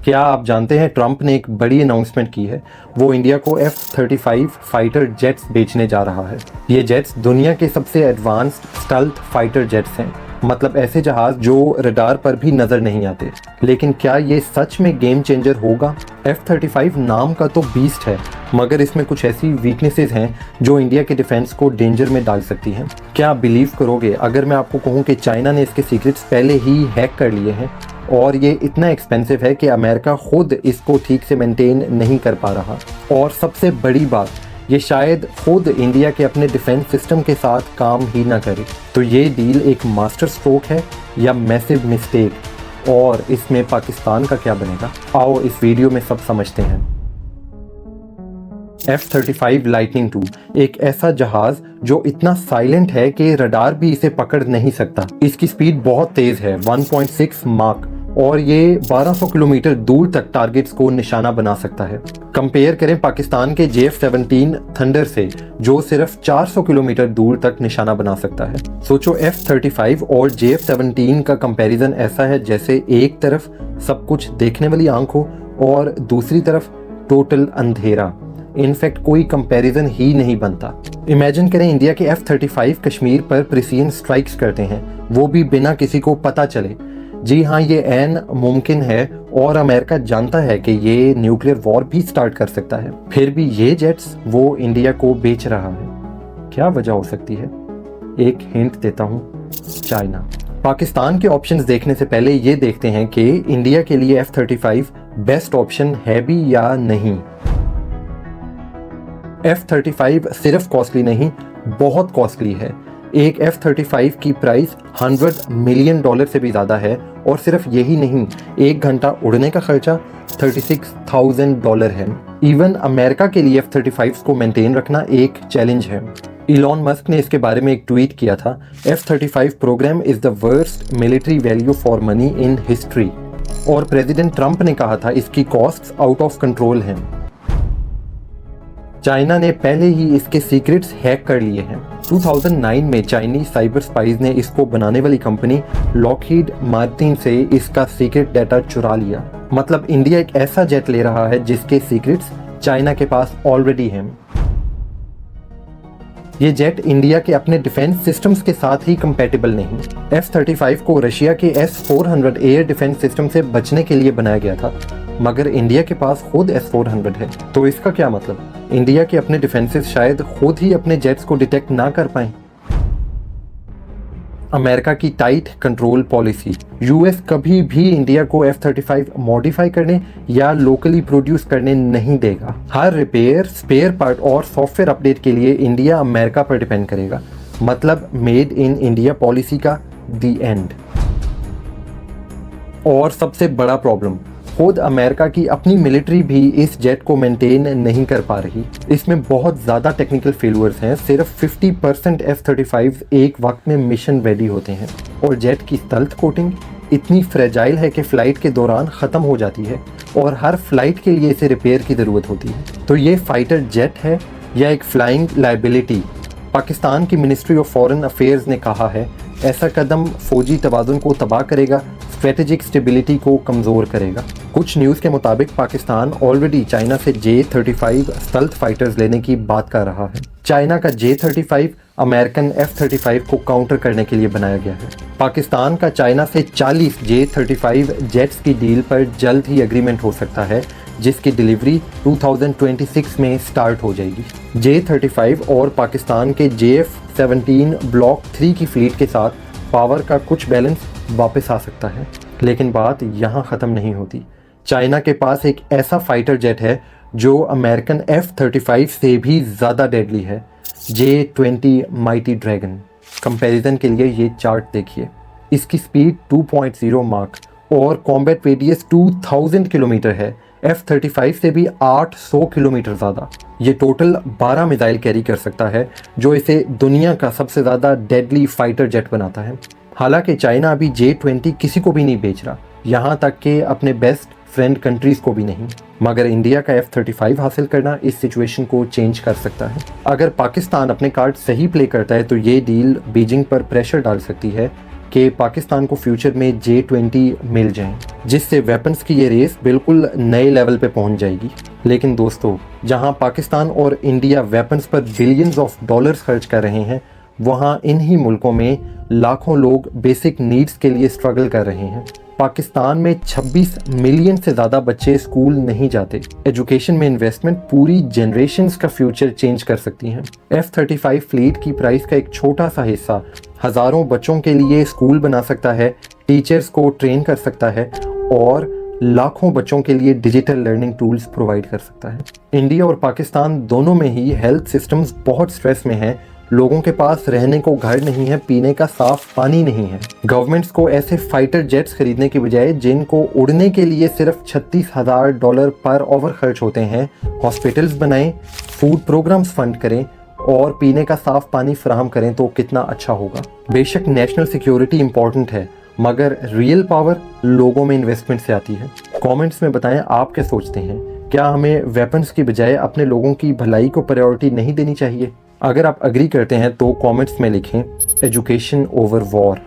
क्या आप जानते हैं ट्रंप ने एक बड़ी अनाउंसमेंट की है। वो इंडिया को F-35 फाइटर जेट्स बेचने जा रहा है। ये जेट्स दुनिया के सबसे एडवांस्ड स्टेल्थ फाइटर जेट्स हैं, मतलब ऐसे जहाज जो रडार पर भी नजर नहीं आते। लेकिन क्या ये सच में गेम चेंजर होगा? F-35 नाम का तो बीस्ट है, मगर इसमें कुछ ऐसी वीकनेसेस हैं जो इंडिया के डिफेंस को डेंजर में डाल सकती हैं। क्या आप बिलीव करोगे अगर मैं आपको कहूँ कि चाइना ने इसके सीक्रेट्स पहले ही हैक कर लिए हैं और ये इतना एक्सपेंसिव है कि अमेरिका खुद इसको ठीक से मेंटेन नहीं कर पा रहा। और सबसे बड़ी बात, ये शायद खुद इंडिया के अपने डिफेंस सिस्टम के साथ काम ही ना करे। तो ये डील एक मास्टर स्ट्रोक है या मैसिव मिस्टेक, और इसमें पाकिस्तान का क्या बनेगा? आओ इस वीडियो में सब समझते हैं। F-35 लाइटनिंग II एक ऐसा जहाज जो इतना साइलेंट है कि रडार भी इसे पकड़ नहीं सकता। इसकी स्पीड बहुत तेज है 1.6 माक, और ये 1200 किलोमीटर दूर तक टारगेट्स को निशाना बना सकता है। कंपेयर करें पाकिस्तान के JF-17 थंडर से, जो सिर्फ 400 किलोमीटर दूर तक निशाना बना सकता है। सोचो F-35 और JF-17 का कंपैरिजन ऐसा है जैसे एक तरफ सब कुछ देखने वाली आंख हो और दूसरी तरफ टोटल अंधेरा। इनफैक्ट कोई कंपैरिजन ही नहीं बनता। इमेजिन करें इंडिया के F-35 कश्मीर पर प्रिसीजन स्ट्राइक्स करते हैं, वो भी बिना किसी को पता चले। जी हाँ, ये ऐन मुमकिन है और अमेरिका जानता है कि ये न्यूक्लियर वॉर भी स्टार्ट कर सकता है। फिर भी ये जेट्स वो इंडिया को बेच रहा है। क्या वजह हो सकती है? एक हिंट देता हूँ, चाइना। पाकिस्तान के ऑप्शंस देखने से पहले ये देखते हैं कि इंडिया के लिए F-35 बेस्ट ऑप्शन है भी या नहीं। F-35 सिर्फ कॉस्टली नहीं, बहुत कॉस्टली है। एक F-35 की प्राइस $100 मिलियन से भी ज़्यादा है, और सिर्फ यही नहीं, एक घंटा उड़ने का खर्चा $36,000 है। इवन अमेरिका के लिए F-35 को मेंटेन रखना एक चैलेंज है। इलॉन मस्क ने इसके बारे में एक ट्वीट किया था, F-35 program is the worst military value for money in history. और प्रेसिडेंट ट्रंप ने कहा था इसकी कॉस्ट्स आउट ऑफ कंट्रोल हैं। चाइना ने पहले ही इसके सीक्रेट्स हैक कर लिए हैं। 2009 में चाइनीज साइबर स्पाइज ने इसको बनाने वाली कंपनी लॉकहीड मार्टिन से इसका सीक्रेट डाटा चुरा लिया। मतलब इंडिया एक ऐसा जेट ले रहा है जिसके सीक्रेट्स चाइना के पास ऑलरेडी हैं। ये जेट इंडिया के अपने डिफेंस सिस्टम्स के साथ ही कंपैटिबल नहीं। F-35 को रशिया के S-400 एयर डिफेंस सिस्टम से बचने के लिए बनाया गया था, मगर इंडिया के पास खुद S-400 है। तो इसका क्या मतलब? इंडिया के अपने डिफेंसेस शायद खुद ही अपने जेट्स को डिटेक्ट ना कर पाएं। अमेरिका की टाइट कंट्रोल पॉलिसी। यूएस कभी भी इंडिया को F-35 मॉडिफाई करने या लोकली प्रोड्यूस करने नहीं देगा। हर रिपेयर, स्पेयर पार्ट और सॉफ्टवेयर अपडेट के लिए इंडिया अमेरिका पर डिपेंड करेगा। मतलब मेड इन इंडिया पॉलिसी का द एंड। और सबसे बड़ा प्रॉब्लम, खुद अमेरिका की अपनी मिलिट्री भी इस जेट को मेंटेन नहीं कर पा रही। इसमें बहुत ज़्यादा टेक्निकल फेलियर्स हैं। सिर्फ 50% F-35 एक वक्त में मिशन रेडी होते हैं, और जेट की स्टेल्थ कोटिंग इतनी फ्रेजाइल है कि फ़्लाइट के दौरान ख़त्म हो जाती है, और हर फ्लाइट के लिए इसे रिपेयर की ज़रूरत होती है। तो ये फाइटर जेट है या एक फ्लाइंग लाइबिलिटी? पाकिस्तान की मिनिस्ट्री ऑफ फॉरेन अफेयर्स ने कहा है ऐसा कदम फौजी तवाज़ुन को तबाह करेगा, स्ट्रेटेजिक स्टेबिलिटी को कमज़ोर करेगा। कुछ न्यूज़ के मुताबिक पाकिस्तान ऑलरेडी चाइना से J-35 स्टेल्थ फाइटर्स लेने की बात कर रहा है। चाइना का J-35 अमेरिकन F-35 को काउंटर करने के लिए बनाया गया है। पाकिस्तान का चाइना से 40 J-35 जेट्स की डील पर जल्द ही एग्रीमेंट हो सकता है, जिसकी डिलीवरी 2026 में स्टार्ट हो जाएगी। J-35 और पाकिस्तान के JF-17 ब्लॉक 3 की फ्लीट के साथ पावर का कुछ बैलेंस वापस आ सकता है। लेकिन बात यहाँ ख़त्म नहीं होती। चाइना के पास एक ऐसा फाइटर जेट है जो अमेरिकन F-35 से भी ज़्यादा डेडली है, J-20 माइटी ड्रैगन। कंपैरिजन के लिए ये चार्ट देखिए। इसकी स्पीड 2.0 माक और कॉम्बैट रेडियस 2000 किलोमीटर है। F-35 से भी 800 किलोमीटर ज़्यादा। ये टोटल 12 मिसाइल कैरी कर सकता है, जो इसे दुनिया का सबसे ज़्यादा डेडली फाइटर जेट बनाता है। हालांकि चाइना अभी J-20 किसी को भी नहीं बेच रहा, यहाँ तक कि अपने बेस्ट फ्रेंड कंट्रीज़ को भी नहीं। मगर इंडिया का F-35 हासिल करना इस सिचुएशन को चेंज कर सकता है। अगर पाकिस्तान अपने कार्ड सही प्ले करता है तो ये डील बीजिंग पर प्रेशर डाल सकती है कि पाकिस्तान को फ्यूचर में J-20 मिल जाएं, जिससे वेपन्स की ये रेस बिल्कुल नए लेवल पे पहुंच जाएगी। लेकिन दोस्तों, जहां पाकिस्तान और इंडिया वेपन्स पर बिलियंस ऑफ डॉलर्स खर्च कर रहे हैं, वहां इन्हीं मुल्कों में लाखों लोग बेसिक नीड्स के लिए स्ट्रगल कर रहे हैं। पाकिस्तान में 26 मिलियन से ज़्यादा बच्चे स्कूल नहीं जाते। एजुकेशन में इन्वेस्टमेंट पूरी जनरेशन्स का फ्यूचर चेंज कर सकती हैं। F-35 फ्लीट की प्राइस का एक छोटा सा हिस्सा हज़ारों बच्चों के लिए स्कूल बना सकता है, टीचर्स को ट्रेन कर सकता है और लाखों बच्चों के लिए डिजिटल लर्निंग टूल्स प्रोवाइड कर सकता है। इंडिया और पाकिस्तान दोनों में ही हेल्थ सिस्टम्स बहुत स्ट्रेस में हैं। लोगों के पास रहने को घर नहीं है, पीने का साफ पानी नहीं है। गवर्नमेंट्स को ऐसे फाइटर जेट्स खरीदने की बजाय जिनको उड़ने के लिए सिर्फ $36,000 पर आवर खर्च होते हैं, हॉस्पिटल्स बनाएं, फूड प्रोग्राम्स फंड करें और पीने का साफ पानी फराहम करें तो कितना अच्छा होगा। बेशक नेशनल सिक्योरिटी इंपॉर्टेंट है, मगर रियल पावर लोगों में इन्वेस्टमेंट से आती है। कमेंट्स में बताएं आप क्या सोचते हैं। क्या हमें वेपन्स की बजाय अपने लोगों की भलाई को प्रायोरिटी नहीं देनी चाहिए? अगर आप अग्री करते हैं तो कमेंट्स में लिखें एजुकेशन ओवर वॉर।